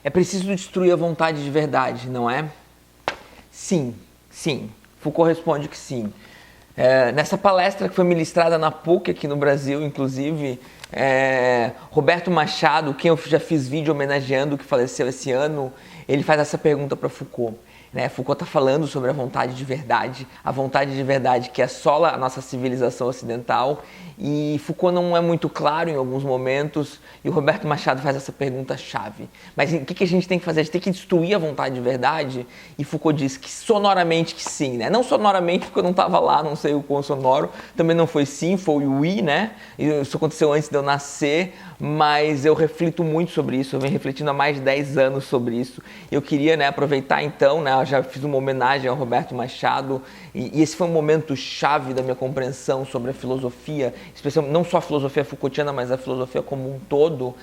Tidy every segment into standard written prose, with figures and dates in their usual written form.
É preciso destruir a vontade de verdade, não é? Sim, sim. Foucault responde que sim. Nessa palestra que foi ministrada na PUC aqui no Brasil, inclusive, Roberto Machado, quem eu já fiz vídeo homenageando, que faleceu esse ano, ele faz essa pergunta para Foucault. Foucault está falando sobre a vontade de verdade que assola a nossa civilização ocidental, e Foucault não é muito claro em alguns momentos, e o Roberto Machado faz essa pergunta-chave. Mas o que a gente tem que fazer? A gente tem que destruir a vontade de verdade? E Foucault diz que sonoramente que sim, né? Não sonoramente porque eu não estava lá, não sei o quão sonoro, também não foi sim, foi o i, né? Isso aconteceu antes de eu nascer, mas eu reflito muito sobre isso, eu venho refletindo há mais de 10 anos sobre isso. Eu queria, aproveitar então, eu já fiz uma homenagem ao Roberto Machado, e esse foi um momento chave da minha compreensão sobre a filosofia, especialmente não só a filosofia Foucaultiana, mas a filosofia como um todo,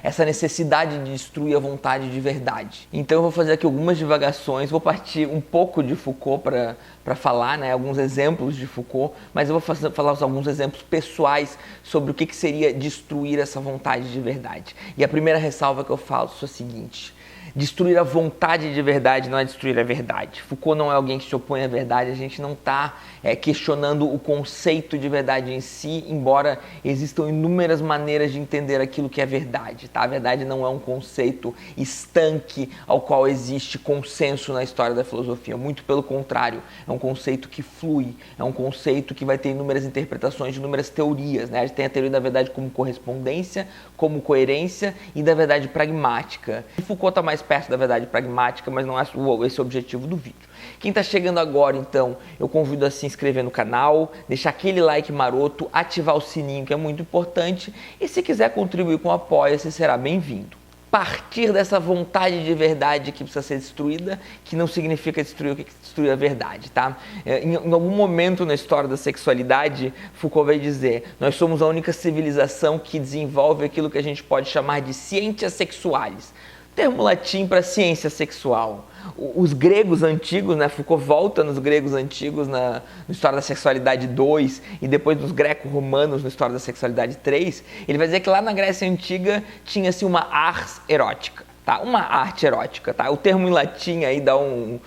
essa necessidade de destruir a vontade de verdade. Então eu vou fazer aqui algumas divagações, vou partir um pouco de Foucault para falar, alguns exemplos de Foucault, mas eu vou falar alguns exemplos pessoais sobre o que seria destruir essa vontade de verdade. E a primeira ressalva que eu faço é a seguinte: destruir a vontade de verdade não é destruir a verdade. Foucault não é alguém que se opõe à verdade, a gente não está questionando o conceito de verdade em si, embora existam inúmeras maneiras de entender aquilo que é verdade. Tá? A verdade não é um conceito estanque ao qual existe consenso na história da filosofia, muito pelo contrário, é um conceito que flui, é um conceito que vai ter inúmeras interpretações, inúmeras teorias. A gente tem a teoria da verdade como correspondência, como coerência e da verdade pragmática. E Foucault está mais perto da verdade pragmática, mas não é esse o objetivo do vídeo. Quem está chegando agora, então, eu convido a se inscrever no canal, deixar aquele like maroto, ativar o sininho, que é muito importante, e se quiser contribuir com o Apoia-se, será bem-vindo. Partir dessa vontade de verdade que precisa ser destruída, que não significa destruir o que destruir a verdade, tá? Em algum momento na história da sexualidade, Foucault vai dizer: nós somos a única civilização que desenvolve aquilo que a gente pode chamar de ciências sexuais. Termo latim para ciência sexual. Os gregos antigos, Foucault volta nos gregos antigos na História da Sexualidade 2 e depois nos greco-romanos na História da Sexualidade 3, ele vai dizer que lá na Grécia Antiga tinha-se uma ars erótica. Tá? Uma arte erótica, tá? O termo em latim aí dá um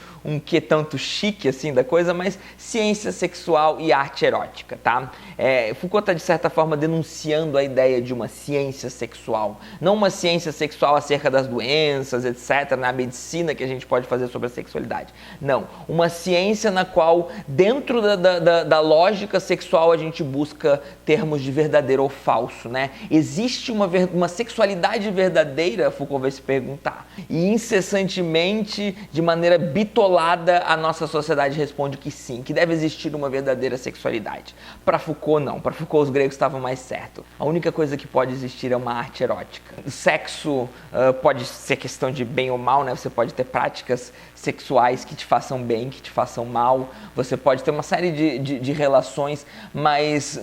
que tanto chique assim da coisa, mas ciência sexual e arte erótica, tá? Foucault está de certa forma denunciando a ideia de uma ciência sexual, não uma ciência sexual acerca das doenças, etc, na medicina que a gente pode fazer sobre a sexualidade. Não, uma ciência na qual dentro da lógica sexual a gente busca termos de verdadeiro ou falso, Existe uma sexualidade verdadeira, Foucault vai se perguntar, e incessantemente, de maneira bitolada, a nossa sociedade responde que sim, que deve existir uma verdadeira sexualidade. Para Foucault, não. Para Foucault, os gregos estavam mais certos. A única coisa que pode existir é uma arte erótica. O sexo pode ser questão de bem ou mal, Você pode ter práticas sexuais que te façam bem, que te façam mal. Você pode ter uma série de relações, mas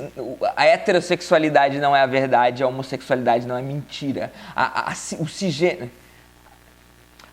a heterossexualidade não é a verdade, a homossexualidade não é mentira.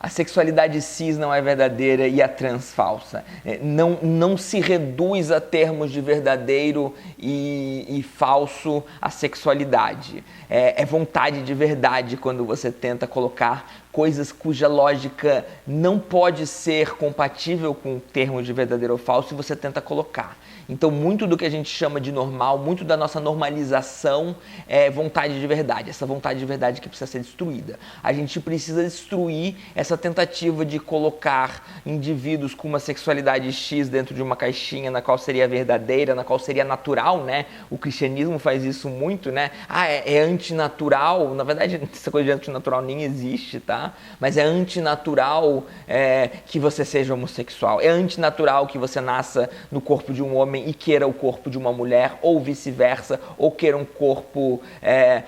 A sexualidade cis não é verdadeira e a trans falsa. Não se reduz a termos de verdadeiro e falso a sexualidade. É vontade de verdade quando você tenta colocar coisas cuja lógica não pode ser compatível com termos de verdadeiro ou falso e você tenta colocar. Então, muito do que a gente chama de normal, muito da nossa normalização é vontade de verdade, essa vontade de verdade que precisa ser destruída. A gente precisa destruir essa tentativa de colocar indivíduos com uma sexualidade X dentro de uma caixinha na qual seria verdadeira, na qual seria natural, O cristianismo faz isso muito, é antinatural. Na verdade, essa coisa de antinatural nem existe, tá? Mas é antinatural que você seja homossexual. É antinatural que você nasça no corpo de um homem e queira o corpo de uma mulher, ou vice-versa, ou queira um corpo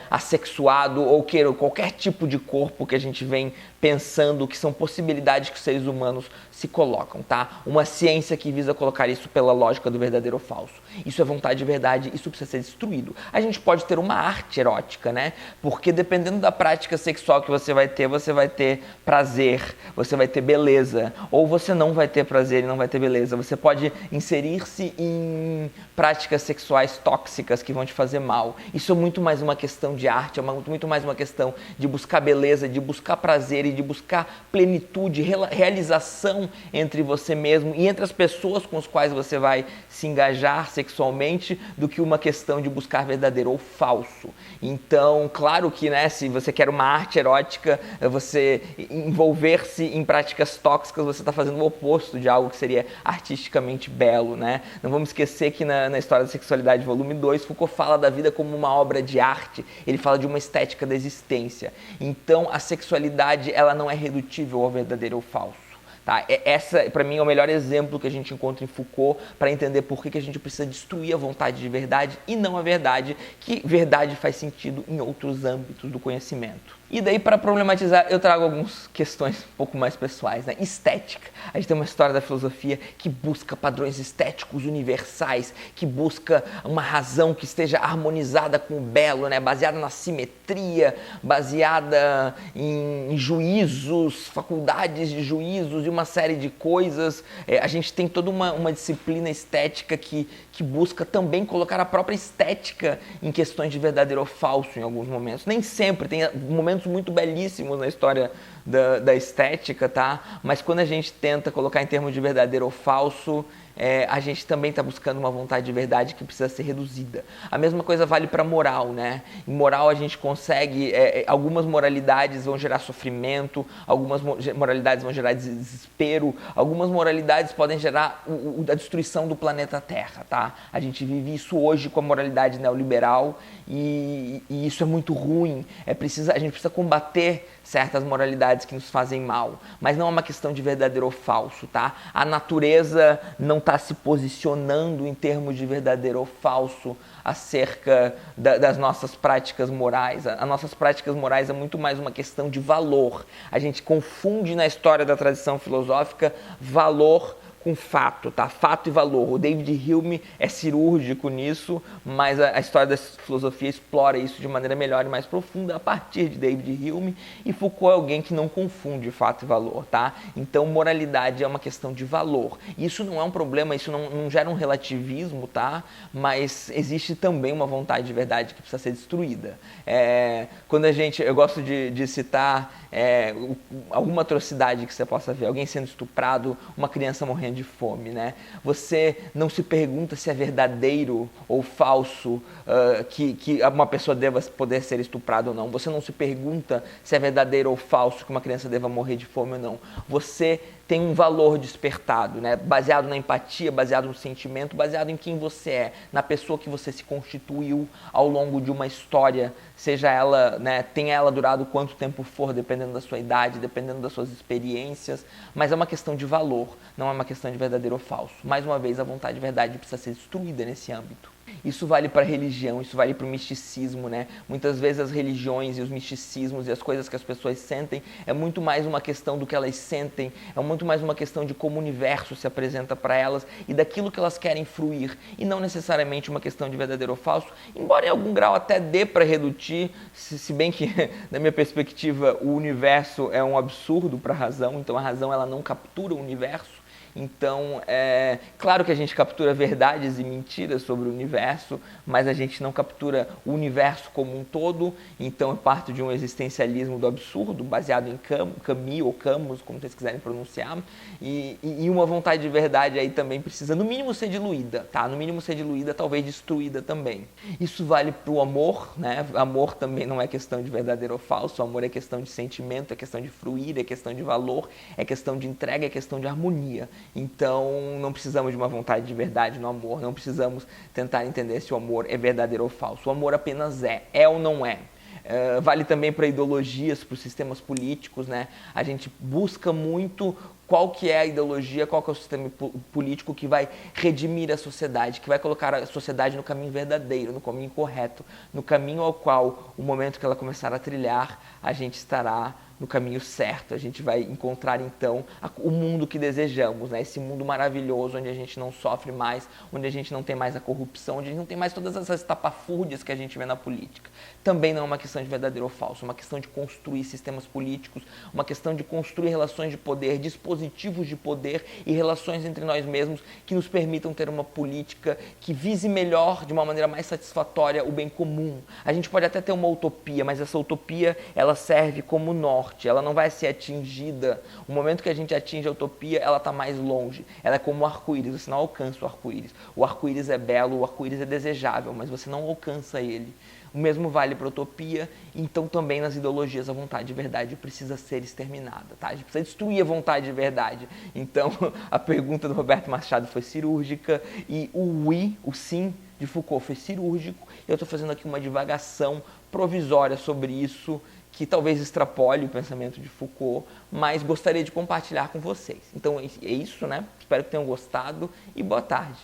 assexuado, ou queira qualquer tipo de corpo que a gente vem pensando que são possibilidades que os seres humanos se colocam, tá? Uma ciência que visa colocar isso pela lógica do verdadeiro ou falso. Isso é vontade de verdade, isso precisa ser destruído. A gente pode ter uma arte erótica, Porque dependendo da prática sexual que você vai ter vai ter prazer, você vai ter beleza, ou você não vai ter prazer e não vai ter beleza. Você pode inserir-se em práticas sexuais tóxicas que vão te fazer mal. Isso é muito mais uma questão de arte, é muito mais uma questão de buscar beleza, de buscar prazer e de buscar plenitude, realização entre você mesmo e entre as pessoas com as quais você vai se engajar sexualmente, do que uma questão de buscar verdadeiro ou falso. Então, claro que, né, se você quer uma arte erótica, você envolver-se em práticas tóxicas, você está fazendo o oposto de algo que seria artisticamente belo, né? Não vamos esquecer que na História da Sexualidade, volume 2, Foucault fala da vida como uma obra de arte, ele fala de uma estética da existência. Então, a sexualidade, ela não é redutível ao verdadeiro ou falso. Tá? Essa, para mim, é o melhor exemplo que a gente encontra em Foucault para entender por que a gente precisa destruir a vontade de verdade e não a verdade, que verdade faz sentido em outros âmbitos do conhecimento. E daí, para problematizar, eu trago algumas questões um pouco mais pessoais, né? Estética. A gente tem uma história da filosofia que busca padrões estéticos universais, que busca uma razão que esteja harmonizada com o belo, né? Baseada na simetria, baseada em juízos, faculdades de juízos e uma série de coisas. A gente tem toda uma disciplina estética que busca também colocar a própria estética em questões de verdadeiro ou falso em alguns momentos. Nem sempre, tem momentos muito belíssimos na história da estética, tá? Mas quando a gente tenta colocar em termos de verdadeiro ou falso, a gente também está buscando uma vontade de verdade que precisa ser reduzida. A mesma coisa vale para moral, né? Em moral a gente consegue, algumas moralidades vão gerar sofrimento, algumas moralidades vão gerar desespero, algumas moralidades podem gerar a destruição do planeta Terra, tá? A gente vive isso hoje com a moralidade neoliberal e isso é muito ruim. A gente precisa combater certas moralidades que nos fazem mal, mas não é uma questão de verdadeiro ou falso, tá? A natureza não está se posicionando em termos de verdadeiro ou falso acerca das nossas práticas morais. As nossas práticas morais é muito mais uma questão de valor. A gente confunde na história da tradição filosófica valor com fato, tá? Fato e valor. O David Hume é cirúrgico nisso, mas a história da filosofia explora isso de maneira melhor e mais profunda a partir de David Hume, e Foucault é alguém que não confunde fato e valor, tá? Então, moralidade é uma questão de valor. Isso não é um problema, isso não gera um relativismo, tá? Mas existe também uma vontade de verdade que precisa ser destruída. Quando eu gosto de citar alguma atrocidade que você possa ver, alguém sendo estuprado, uma criança morrendo de fome, né? Você não se pergunta se é verdadeiro ou falso que uma pessoa deva poder ser estuprada ou não. Você não se pergunta se é verdadeiro ou falso que uma criança deva morrer de fome ou não. Você tem um valor despertado, né? Baseado na empatia, baseado no sentimento, baseado em quem você é, na pessoa que você se constituiu ao longo de uma história, seja ela, né, tenha ela durado quanto tempo for, dependendo da sua idade, dependendo das suas experiências, mas é uma questão de valor, não é uma questão de verdadeiro ou falso. Mais uma vez, a vontade de verdade precisa ser destruída nesse âmbito. Isso vale para a religião, isso vale para o misticismo, né? Muitas vezes as religiões e os misticismos e as coisas que as pessoas sentem é muito mais uma questão do que elas sentem, é muito mais uma questão de como o universo se apresenta para elas e daquilo que elas querem fruir, e não necessariamente uma questão de verdadeiro ou falso, embora em algum grau até dê para reduzir, se bem que, na minha perspectiva, o universo é um absurdo para a razão, então a razão ela não captura o universo. Então, claro que a gente captura verdades e mentiras sobre o universo, mas a gente não captura o universo como um todo, então eu parto de um existencialismo do absurdo, baseado em Camus ou Camus, como vocês quiserem pronunciar, e uma vontade de verdade aí também precisa, no mínimo, ser diluída, tá? No mínimo ser diluída, talvez destruída também. Isso vale para o amor, né? Amor também não é questão de verdadeiro ou falso, o amor é questão de sentimento, é questão de fruir, é questão de valor, é questão de entrega, é questão de harmonia. Então, não precisamos de uma vontade de verdade no amor, não precisamos tentar entender se o amor é verdadeiro ou falso. O amor apenas é ou não é. Vale também para ideologias, para os sistemas políticos, né? A gente busca muito qual que é a ideologia, qual que é o sistema político que vai redimir a sociedade, que vai colocar a sociedade no caminho verdadeiro, no caminho correto, no caminho ao qual, o momento que ela começar a trilhar, a gente estará no caminho certo, a gente vai encontrar então o mundo que desejamos, né? Esse mundo maravilhoso onde a gente não sofre mais, onde a gente não tem mais a corrupção, onde a gente não tem mais todas essas tapafúrdias que a gente vê na política. Também não é uma questão de verdadeiro ou falso, é uma questão de construir sistemas políticos, uma questão de construir relações de poder, dispositivos de poder e relações entre nós mesmos que nos permitam ter uma política que vise melhor, de uma maneira mais satisfatória, o bem comum. A gente pode até ter uma utopia, mas essa utopia ela serve como norte, ela não vai ser atingida. O momento que a gente atinge a utopia, ela está mais longe. Ela é como o arco-íris, você não alcança o arco-íris. O arco-íris é belo, o arco-íris é desejável, mas você não alcança ele. O mesmo vale para a utopia, então também nas ideologias a vontade de verdade precisa ser exterminada, tá? A gente precisa destruir a vontade de verdade. Então a pergunta do Roberto Machado foi cirúrgica e o oui, o sim de Foucault foi cirúrgico. Eu estou fazendo aqui uma divagação provisória sobre isso, que talvez extrapole o pensamento de Foucault, mas gostaria de compartilhar com vocês. Então é isso, né? Espero que tenham gostado e boa tarde.